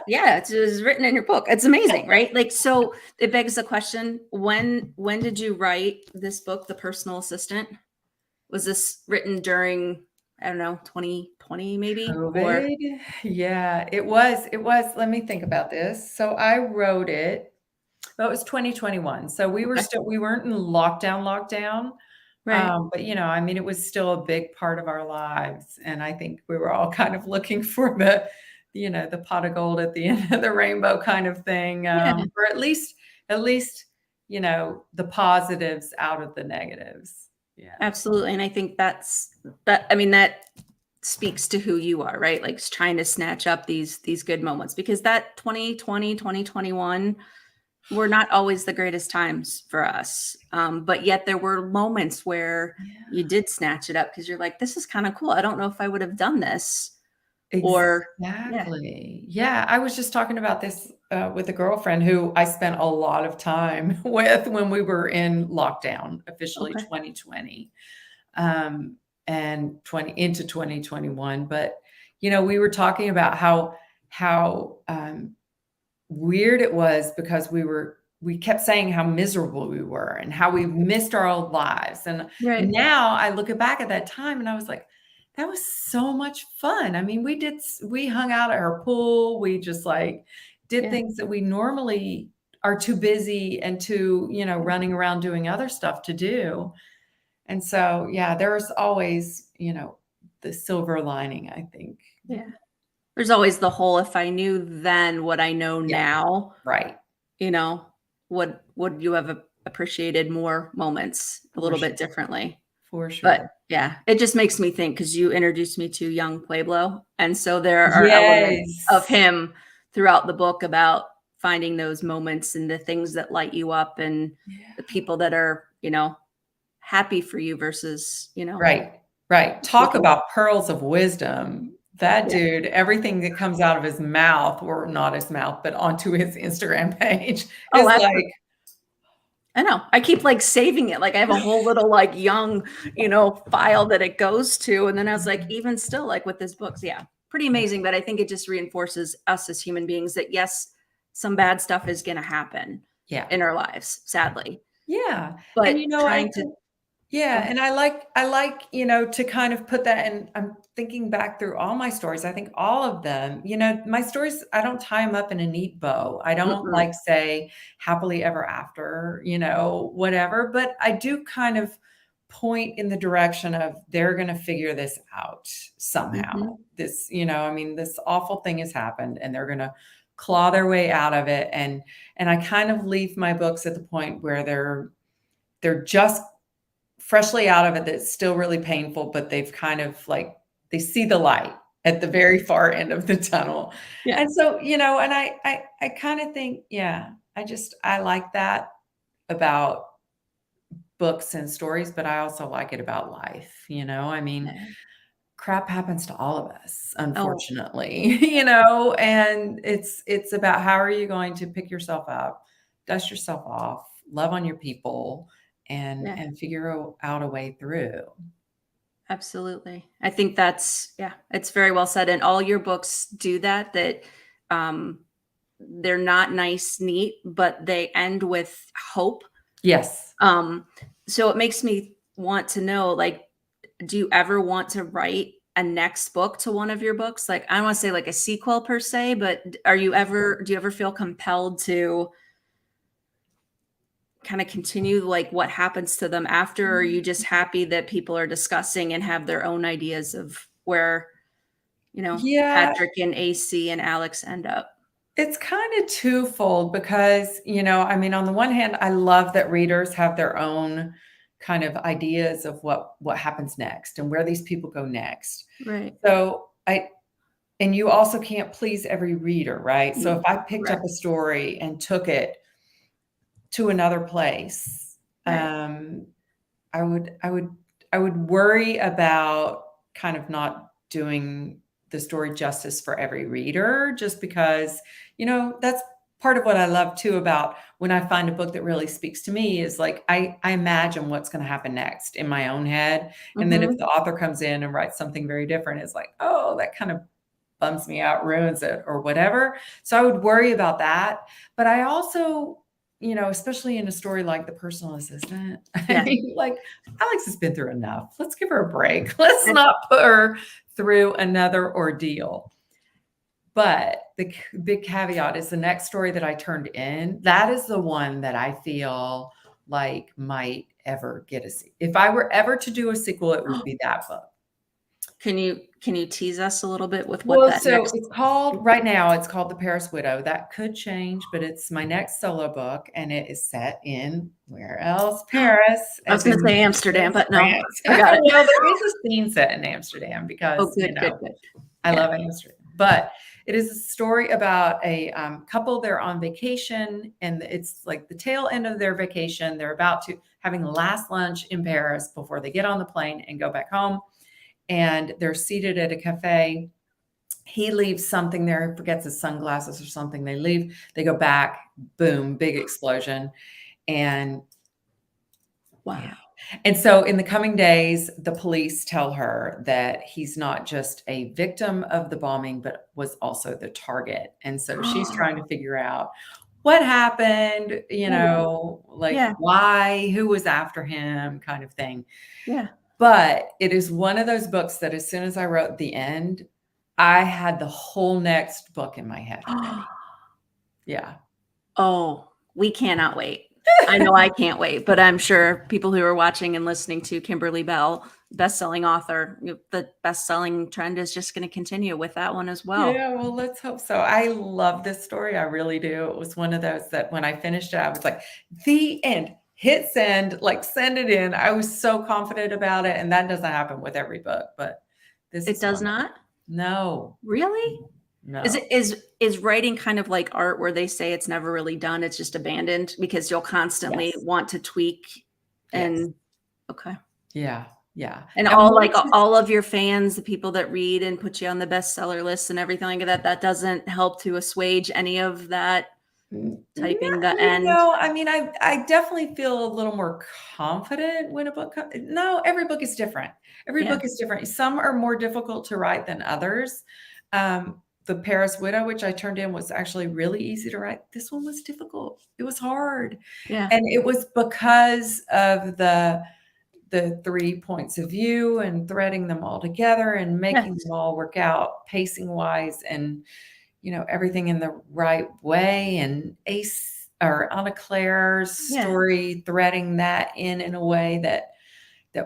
yeah, it's written in your book. It's amazing, right? Like, so it begs the question: when did you write this book, The Personal Assistant? Was this written during I don't know 2020 maybe or COVID? Yeah, it was let me think about this. So I wrote it well, it was 2021. So okay, we weren't in lockdown. right? But I mean, it was still a big part of our lives. And I think we were all kind of looking for the pot of gold at the end of the rainbow kind of thing. Yeah. Or at least, the positives out of the negatives. Yeah. Absolutely, and I think that I mean, that speaks to who you are, right? Like, trying to snatch up these good moments because that 2020, 2021 were not always the greatest times for us, but yet there were moments where you Yeah. did snatch it up because 'cause you're like, "This is kinda cool. I don't know if I would have done this," or yeah, Exactly. Yeah, I was just talking about this, with a girlfriend who I spent a lot of time with when we were in lockdown, officially okay, 2020, um, and 20 into 2021. But, we were talking about how weird it was because we kept saying how miserable we were and how we missed our old lives. And right, now I look back at that time and I was like, that was so much fun. I mean, we hung out at her pool. We just like did yeah, things that we normally are too busy and too, running around doing other stuff to do. And so, yeah, there's always, the silver lining, I think. yeah. There's always the whole, "If I knew then what I know Yeah, now," right. you know, would you have appreciated more moments a For little bit sure. differently? For But sure. yeah, it just makes me think because you introduced me to young Pueblo, and so there are elements of Yes. him throughout the book about finding those moments and the things that light you up and the Yeah. people that are, happy for you versus, Right, right. Talk looking about pearls of wisdom. That yeah. dude, everything that comes out of his mouth, or not his mouth, but onto his Instagram page Oh, is absolutely. like, I know. I keep, like, saving it, like, I have a whole little, like, young, file that it goes to, and then I was like, even still, like, with this books, yeah, pretty amazing, but I think it just reinforces us as human beings that, yes, some bad stuff is gonna happen yeah. in our lives, sadly, Yeah, and, but I trying to think Yeah, and I like, to kind of put that in. I'm thinking back through all my stories. I think all of them, my stories, I don't tie them up in a neat bow. I don't Mm-mm. like say happily ever after, whatever, but I do kind of point in the direction of they're going to figure this out somehow. Mm-hmm. This, I mean, this awful thing has happened and they're going to claw their way out of it. And I kind of leave my books at the point where they're just freshly out of it that's still really painful, but they've kind of like they see the light at the very far end of the tunnel. Yeah. And so, and I kind of think, yeah, I like that about books and stories, but I also like it about life, I mean, Yeah. crap happens to all of us, Oh, unfortunately, and it's about how are you going to pick yourself up, dust yourself off, love on your people, and yeah. figure out a way through. Absolutely. I think that's, yeah, it's very well said. And all your books do that, um, they're not nice, neat, but they end with hope. Yes. Um, so it makes me want to know, like, do you ever want to write a next book to one of your books? Like, I don't want to say like a sequel per se, but do you ever feel compelled to kind of continue like what happens to them after, or are you just happy that people are discussing and have their own ideas of where, Yeah, Patrick and AC and Alex end up? it's kind of twofold because, I mean, on the one hand, I love that readers have their own kind of ideas of what happens next and where these people go next. Right. So and you also can't please every reader, right? So if Mm, I picked up correct. a story and took it to another place, Right. I would I would I would worry about kind of not doing the story justice for every reader just because, that's part of what I love too about when I find a book that really speaks to me is like I imagine what's going to happen next in my own head. And then if Hmm. the author comes in and writes something very different, it's like, oh, that kind of bums me out, ruins it, or whatever. So I would worry about that. But I also, especially in a story like The Personal Assistant, I Yeah. mean, like, Alex has been through enough. Let's give her a break. Let's not put her through another ordeal. But the big caveat is the next story that I turned in, that is the one that I feel like might ever get a sequel. If I were ever to do a sequel, it would be that book. Can you tease us a little bit with what Well, that so next? it's called right now, it's called The Paris Widow. That could change, but it's my next solo book and it is set in where else? Paris, I was as going to in say Amsterdam, but no, France. I got it. Well, there is a scene set in Amsterdam Oh, because, good, good, good. I Yeah. love Amsterdam. But it is a story about a couple. They're on vacation, and it's like the tail end of their vacation. They're about to having last lunch in Paris before they get on the plane and go back home. And they're seated at a cafe. He leaves something there, forgets his sunglasses or something. They leave, they go back, boom, big explosion. And yeah. Wow. And so in the coming days, the police tell her that he's not just a victim of the bombing, but was also the target. And so she's trying to figure out what happened, like Yeah. why, who was after him, kind of thing. Yeah. But it is one of those books that as soon as I wrote the end, I had the whole next book in my head already. Yeah. Oh, we cannot wait. I know I can't wait, but I'm sure people who are watching and listening to Kimberly Belle, best-selling author, the best-selling trend is just going to continue with that one as well. Yeah, well, let's hope so. I love this story. I really do. It was one of those that when I finished it, I was like, the end, hit send, like send it in. I was so confident about it. And that doesn't happen with every book, but this It is does one. not? No, Really? Is no. it is writing kind of like art where they say it's never really done, it's just abandoned because you'll constantly Yes. want to tweak Yes. and okay. Yeah. Yeah. And And all like once it's all of your fans, the people that read and put you on the bestseller list and everything like that, that doesn't help to assuage any of that typing the end. I mean, I definitely feel a little more confident when a book comes. No, every book is different. Every Yeah. book is different. Some are more difficult to write than others. The Paris Widow, which I turned in, was actually really easy to write. This one was difficult. It was hard. Yeah. And it was because of the 3 points of view and threading them all together and making Yes. them all work out pacing wise and, everything in the right way, and Ace or Anna Claire's Yeah. story, threading that in a way that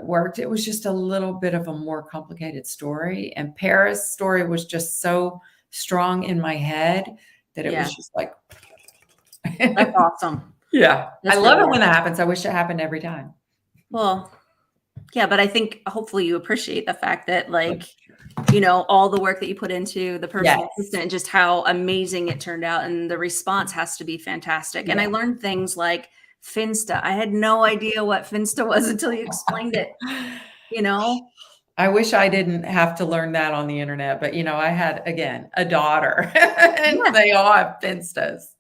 worked. It was just a little bit of a more complicated story. And Paris' story was just so strong in my head that it Yeah. was just like, That's awesome. yeah, I That's love really it when awesome. that happens. I wish it happened every time. Well, yeah, but I think hopefully you appreciate the fact that But all the work that you put into the personal yes, assistant and just how amazing it turned out, and the response has to be fantastic. And I yeah. learned things like Finsta. I had no idea what Finsta was until you explained it, you know? I wish I didn't have to learn that on the internet, but I had, again, a daughter and Yeah. they all have Finstas.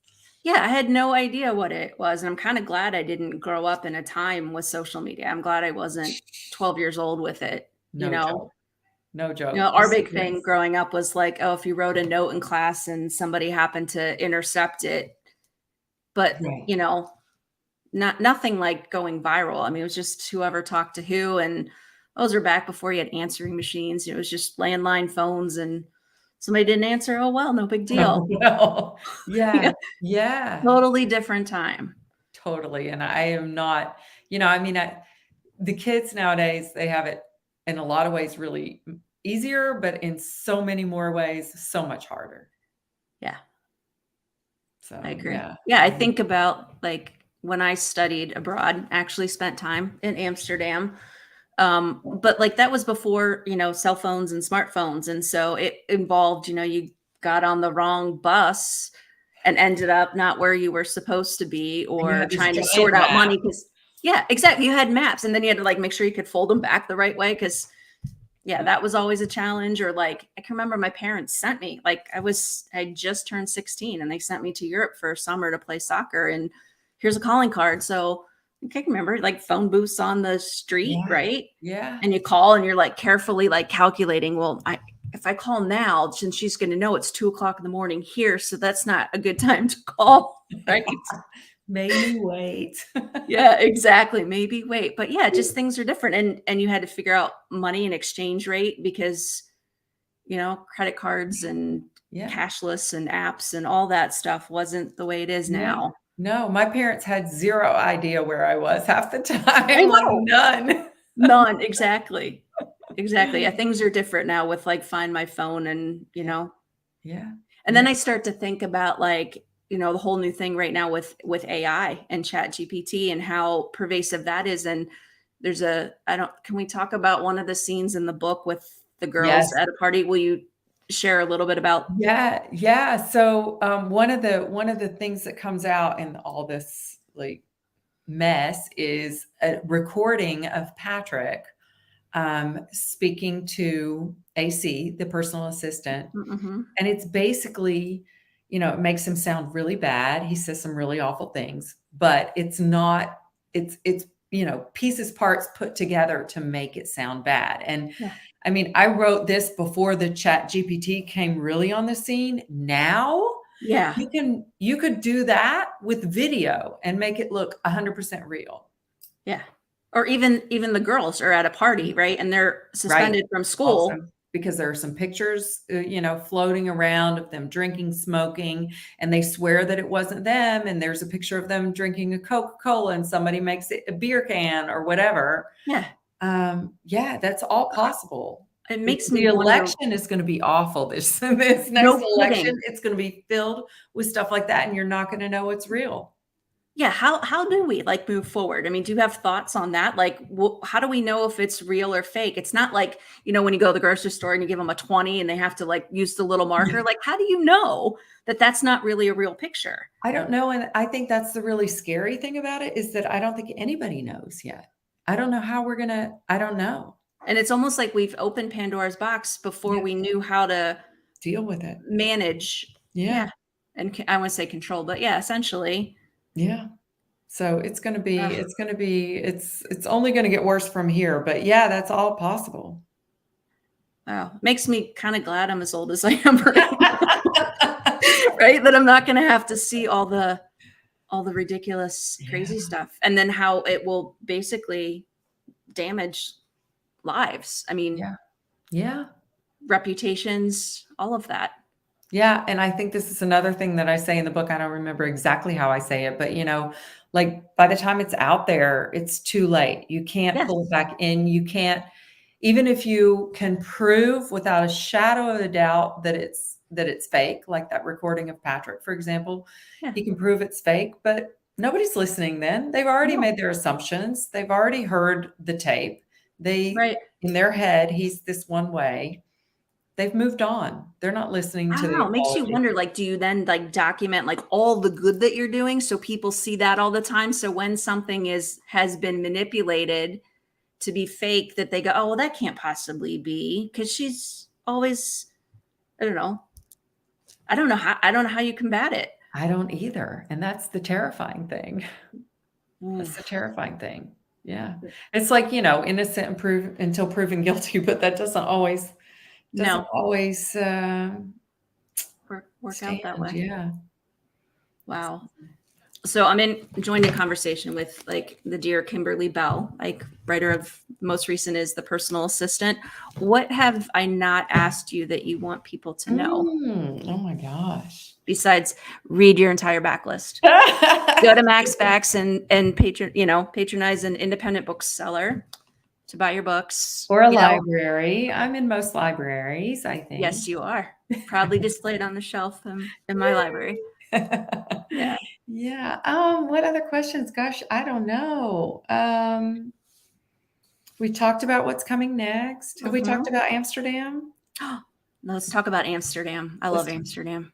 Yeah, I had no idea what it was, and I'm kind of glad I didn't grow up in a time with social media. I'm glad I wasn't 12 years old with it, you No know? joke. No You know, joke. our This big thing is growing up was like, oh, if you wrote a note in class and somebody happened to intercept it, but, right. nothing like going viral. I mean, it was just whoever talked to who, and those are back before you had answering machines. It was just landline phones, and somebody didn't answer. Oh, well, no big Oh, deal. well, Yeah, yeah, yeah, totally different time. totally. And I am not, I mean, the kids nowadays, they have it in a lot of ways really easier, but in so many more ways, so much harder. Yeah, I So, agree. yeah. Yeah, I think about like when I studied abroad, actually spent time in Amsterdam. But like that was before, cell phones and smartphones. And so it involved, you got on the wrong bus and ended up not where you were supposed to be, And you or had this trying to giant sort out map. money. Cause yeah, exactly. You had maps, and then you had to like make sure you could fold them back the right way. Cause yeah, that was always a challenge. Or like, I can remember my parents sent me, like I just turned 16 and they sent me to Europe for a summer to play soccer, and here's a calling card. So I can remember like phone booths on the street, Yeah. right? Yeah. And you call and you're like carefully like calculating, well, if I call now, then she's going to know it's 2 o'clock in the morning here. So that's not a good time to call. Right. Maybe wait. Yeah, exactly. Maybe wait. But yeah, just things are different. And you had to figure out money and exchange rate because, credit cards and Yeah. cashless and apps and all that stuff wasn't the way it is Yeah. now. No, my parents had 0 idea where I was half the I time, like know. none. None. Exactly. Exactly. Yeah, things are different now with like Find My Phone and, Yeah. Yeah. and then Yeah. I start to think about like, the whole new thing right now with AI and Chat GPT and how pervasive that is. And can we talk about one of the scenes in the book with the girls Yes. at a party? Will you share a little bit about? Yeah, yeah. So, one of the things that comes out in all this, like, mess is a recording of Patrick, speaking to AC, the personal assistant, Mhm. and it's basically, it makes him sound really bad. He says some really awful things, but it's not it's, pieces, parts put together to make it sound bad. And Yeah. I mean, I wrote this before the Chat GPT came really on the scene. Now, Yeah. you could do that with video and make it look 100% real. Yeah. Or even the girls are at a party, right? And they're Right. suspended from school. Also, because there are some pictures, floating around of them drinking, smoking, and they swear that it wasn't them. And there's a picture of them drinking a Coca-Cola and somebody makes it a beer can or whatever. Yeah. Yeah, that's all possible. It The makes the me wonder. election is gonna be awful. This next No election, kidding. it's gonna be filled with stuff like that, and you're not gonna know it's real. Yeah, how do we like move forward? I mean, do you have thoughts on that? Like, how do we know if it's real or fake? It's not like, when you go to the grocery store and you give them a 20 and they have to like use the little Yeah. marker. Like, how do you know that that's not really a real picture? I don't know, and I think that's the really scary thing about it is that I don't think anybody knows yet. I don't know how I don't know. And it's almost like we've opened Pandora's box before Yeah, we knew how to deal with it. manage. Yeah, Yeah. And I want to say control, but yeah, essentially. yeah. So Ugh, it's only gonna get worse from here, but yeah, that's all possible. wow. Makes me kind of glad I'm as old as I am right now, right? That I'm not going to have to see all the ridiculous, crazy Yeah, stuff. And then how it will basically damage lives. I mean, Yeah. Yeah. reputations, all of that. Yeah. And I think this is another thing that I say in the book. I don't remember exactly how I say it, but like by the time it's out there, it's too late. You can't Yes. pull it back in. You can't, even if you can prove without a shadow of a doubt that it's fake, like that recording of Patrick, for example, Yeah. he can prove it's fake, but nobody's listening then. They've already No. made their assumptions. They've already heard the tape. Right. In their head, he's this one way. They've moved on. They're not listening I to don't the know. It makes you apology. wonder, like, do you then like document like all the good that you're doing so people see that all the time? So when something has been manipulated to be fake, that they go, oh, well, that can't possibly be, because she's always, I don't know. I don't know how you combat it. I don't either. And that's the terrifying thing. That's the Oof. terrifying thing. Yeah. It's like, innocent until proven guilty, but that doesn't No, always work out that stand. way. Yeah. Wow. So I'm joined in conversation with like the dear Kimberly Belle, like writer of most recent is The Personal Assistant. What have I not asked you that you want people to know Oh my gosh. besides read your entire backlist? Go to MaxBacks and patronize an independent bookseller to buy your books. Or a library. I'm in most libraries, I think. Yes, you are proudly displayed on the shelf in my library. Yeah. Yeah. What other questions? Gosh, I don't know. We talked about what's coming next. Have we talked about Amsterdam? Let's talk about Amsterdam. I love Amsterdam.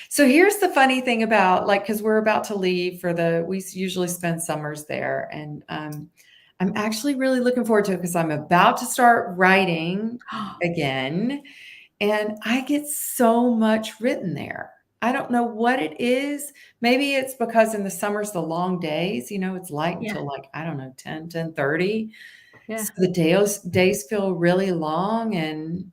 So here's the funny thing about because we're about to leave we usually spend summers there. And I'm actually really looking forward to it because I'm about to start writing again. And I get so much written there. I don't know what it is. Maybe it's because in the summers, the long days, it's light Yeah. until I don't know, 10:30. Yeah. So the days feel really long, and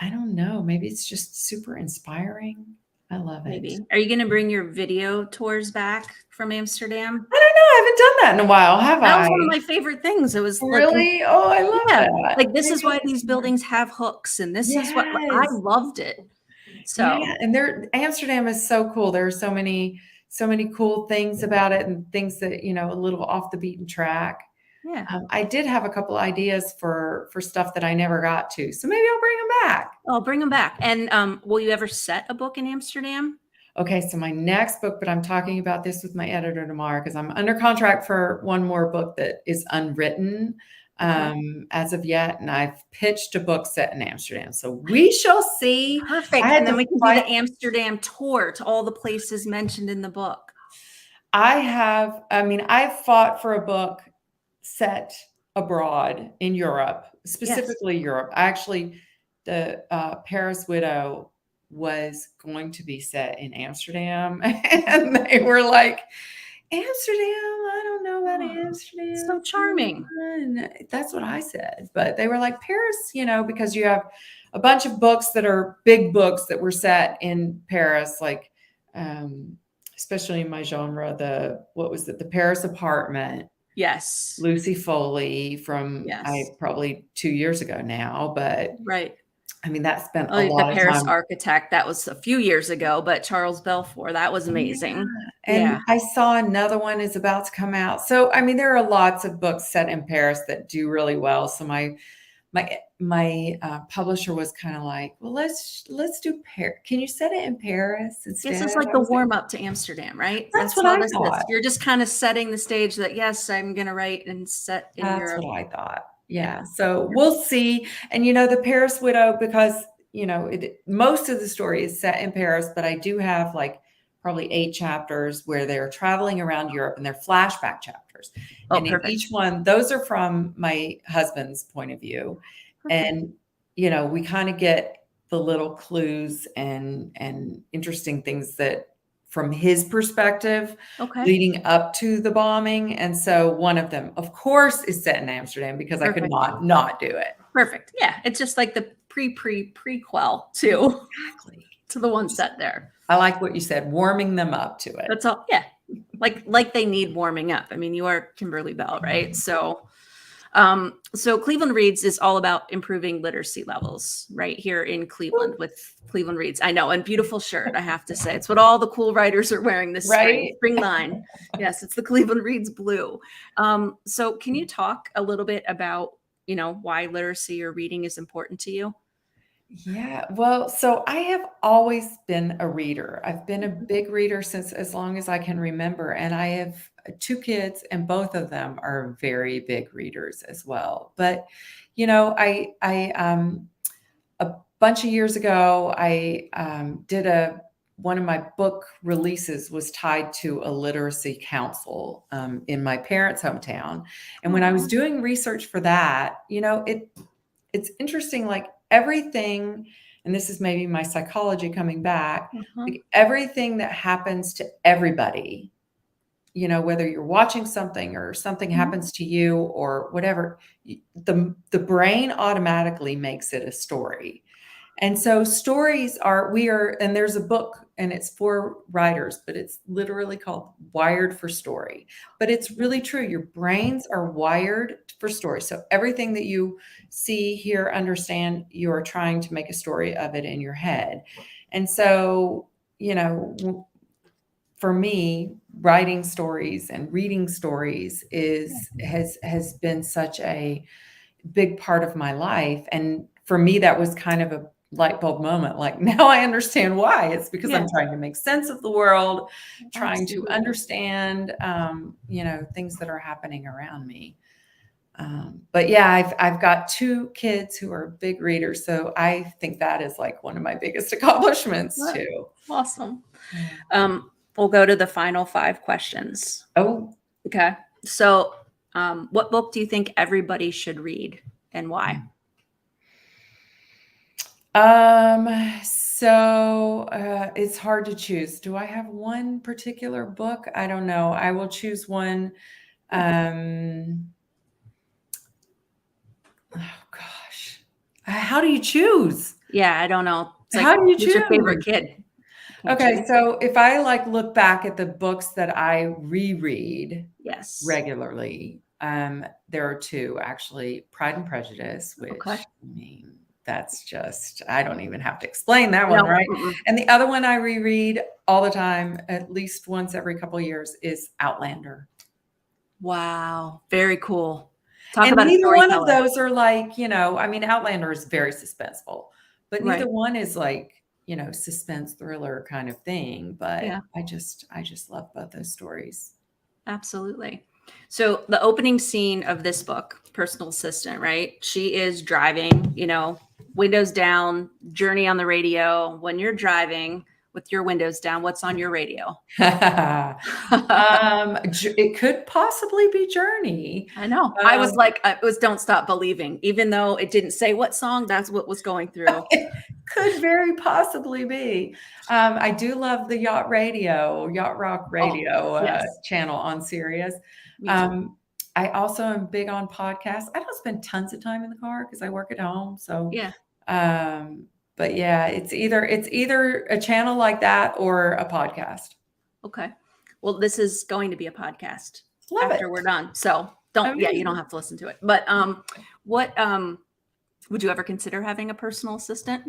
I don't know, maybe it's just super inspiring. I love it. Maybe. Are you going to bring your video tours back from Amsterdam? I don't know. I haven't done that in a while, have That I? was one of my favorite things. It was like, Really? Oh, I love yeah, that. like this is Maybe why these buildings have hooks, and this is what I Yes. loved it. So Yeah, and Amsterdam is so cool. There are so many cool things about it, and things that, a little off the beaten track. yeah. I did have a couple ideas for stuff that I never got to, so maybe I'll bring them back. I'll bring them back. And will you ever set a book in Amsterdam? Okay, so my next book, but I'm talking about this with my editor tomorrow because I'm under contract for one more book that is unwritten as of yet, and I've pitched a book set in Amsterdam. So we shall see. Perfect. And then we can do the Amsterdam tour to all the places mentioned in the book. I've fought for a book set abroad in Europe, specifically Europe. Actually, the Paris Widow was going to be set in Amsterdam, and they were like, Amsterdam, I don't know about Amsterdam. So charming. That's what I said. But they were like, Paris, because you have a bunch of books that are big books that were set in Paris, like especially in my genre, the Paris Apartment. Yes. Lucy Foley from probably 2 years ago now, but right. That spent a lot of the Paris time. Architect, that was a few years ago, but Charles Belfour, that was amazing. And I saw another one is about to come out. So, there are lots of books set in Paris that do really well. So my publisher was kind of like, well, let's do Paris. Can you set it in Paris instead? This is like the warm up to Amsterdam, right? That's what I thought. You're just kind of setting the stage that, yes, I'm going to write and set in Europe. That's what I thought. Yeah. So we'll see. And, the Paris Widow, because, most of the story is set in Paris, but I do have probably 8 chapters where they're traveling around Europe, and they're flashback chapters. And in each one, those are from my husband's point of view. And, we kind of get the little clues and interesting things that from his perspective leading up to the bombing. And so one of them, of course, is set in Amsterdam because I could not do it. Perfect. Yeah. It's just like the prequel to the one set there. I like what you said, warming them up to it. That's all. Yeah. Like they need warming up. You are Kimberly Belle, right? So So Cleveland Reads is all about improving literacy levels right here in Cleveland with Cleveland Reads. I know, and beautiful shirt, I have to say. It's what all the cool writers are wearing this Right? spring line. Yes, it's the Cleveland Reads blue. So can you talk a little bit about, why literacy or reading is important to you? Yeah, well, so I have always been a reader. I've been a big reader since as long as I can remember, and I have two kids, and both of them are very big readers as well. But I a bunch of years ago, I did one of my book releases was tied to a literacy council in my parents' hometown, and when I was Aw. doing research for that, it's interesting, like everything, and this is maybe my psychology coming back, Uh-huh. like everything that happens to everybody, whether you're watching something or something Mhm. happens to you or whatever, the brain automatically makes it a story. And so stories and there's a book and it's for writers, but it's literally called Wired for Story. But it's really true. Your brains are wired for story. So everything that you see, hear, understand, you're trying to make a story of it in your head. And so, for me, writing stories and reading stories has been such a big part of my life. And for me, that was kind of a light bulb moment. Like now I understand why. It's because Yeah, I'm trying to make sense of the world, trying to absolutely. understand, things that are happening around me. But yeah, I've got two kids who are big readers, so I think that is like one of my biggest accomplishments Well, too. awesome. Yeah. We'll go to the final 5 questions. Oh, Okay. So, what book do you think everybody should read and why? it's hard to choose. Do I have one particular book? I don't know. I will choose one. Um, oh gosh. How do you choose? Yeah, I don't know. It's like, How do you who's your favorite choose? kid? Can't Okay, choose. so if I like look back at the books that I reread Yes. regularly, there are two actually, Pride and Prejudice, Okay. which I mean, that's just, I don't even have to explain that one, No. right? Mm-mm. And the other one I reread all the time, at least once every couple of years, is Outlander. Wow. Very cool. Talk And about a neither one of storyteller. those are like, I mean, Outlander is very suspenseful, but neither Right. one is like, suspense thriller kind of thing. But Yeah, I just love both those stories. absolutely. So, the opening scene of this book, Personal Assistant, right? She is driving, windows down, Journey on the radio. When you're driving with your windows down, what's on your radio? It could possibly be Journey. I know. I was Um, like, it was Don't Stop Believing. Even though it didn't say what song, that's what was going through. it could very possibly be. I do love the Yacht Rock Oh, radio yes, channel on Sirius. me too. Um, I also am big on podcasts. I don't spend tons of time in the car because I work at home. So, Yeah. um, but yeah, it's either a channel like that or a podcast. Okay. Well, this is going to be a podcast Love it. after we're done. So you don't Amazing. have to listen to it. But what would you ever consider having a personal assistant?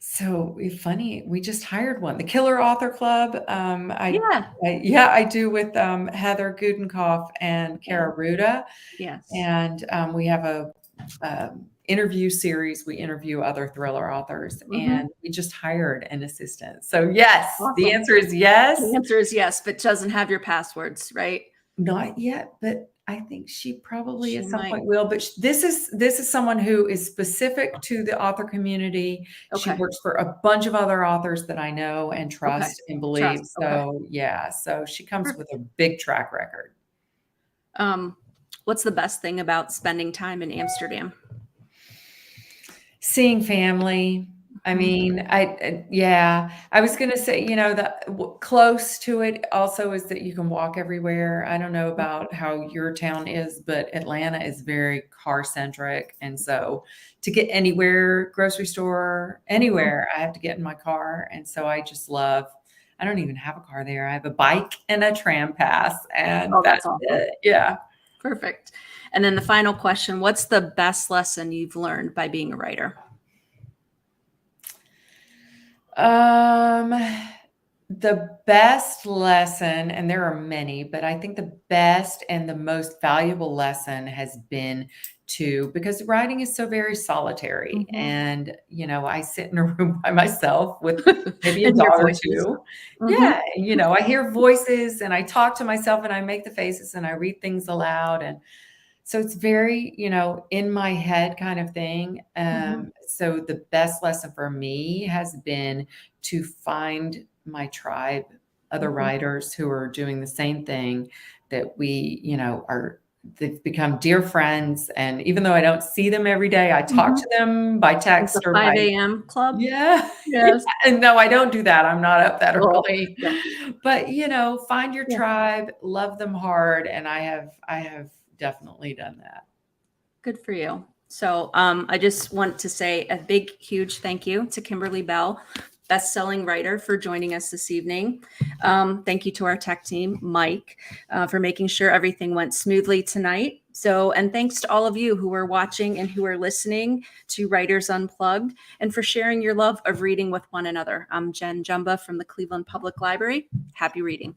So funny, we just hired one, the Killer Author Club. Yeah. Yeah, I do with Heather Gudenkoff and Yeah. Kara Ruda, Yes. and we have a interview series. We interview other thriller authors, Hmm. and we just hired an assistant. So yes, the Awesome. answer is yes. The answer is yes, but doesn't have your passwords, right? Not yet, but I think she probably She at some might. point will. But this is someone who is specific to the author community. She Okay. works for a bunch of other authors that I know and Okay. trust and believe. Trust. Okay. So yeah, so she comes with Perfect. a big track record. Um, what's the best thing about spending time in Amsterdam? Seeing family. I Mhm. mean, yeah, I was going to say, close to it also is that you can walk everywhere. I don't know about how your town is, but Atlanta is very car centric. And so to get anywhere, grocery store, Mhm. anywhere, I have to get in my car. And so I don't even have a car there. I have a bike and a tram pass, and Oh, that's that's awesome. it. Yeah. Perfect. And then the final question, what's the best lesson you've learned by being a writer? The best lesson, and there are many, but I think the best and the most valuable lesson has been because writing is so very solitary. Mhm. And, I sit in a room by myself with maybe a And your dog or voices. two. Mhm. Yeah. I hear voices and I talk to myself and I make the faces and I read things aloud. And so it's very, in my head kind of thing. Mhm. So the best lesson for me has been to find my tribe, other Mhm. writers who are doing the same thing that they've become dear friends. And even though I don't see them every day, I talk Mhm. to them by Like the text or 5 a.m. club? yeah. Yes. And no, I don't do that. I'm not up that Oh, early. yeah. But, find your Yeah. tribe, love them hard. And I have definitely done that. Good for you. So I just want to say a big, huge thank you to Kimberly Belle, best-selling writer, for joining us this evening. Thank you to our tech team, Mike, for making sure everything went smoothly tonight. And thanks to all of you who are watching and who are listening to Writers Unplugged, and for sharing your love of reading with one another. I'm Jen Jumba from the Cleveland Public Library. Happy reading.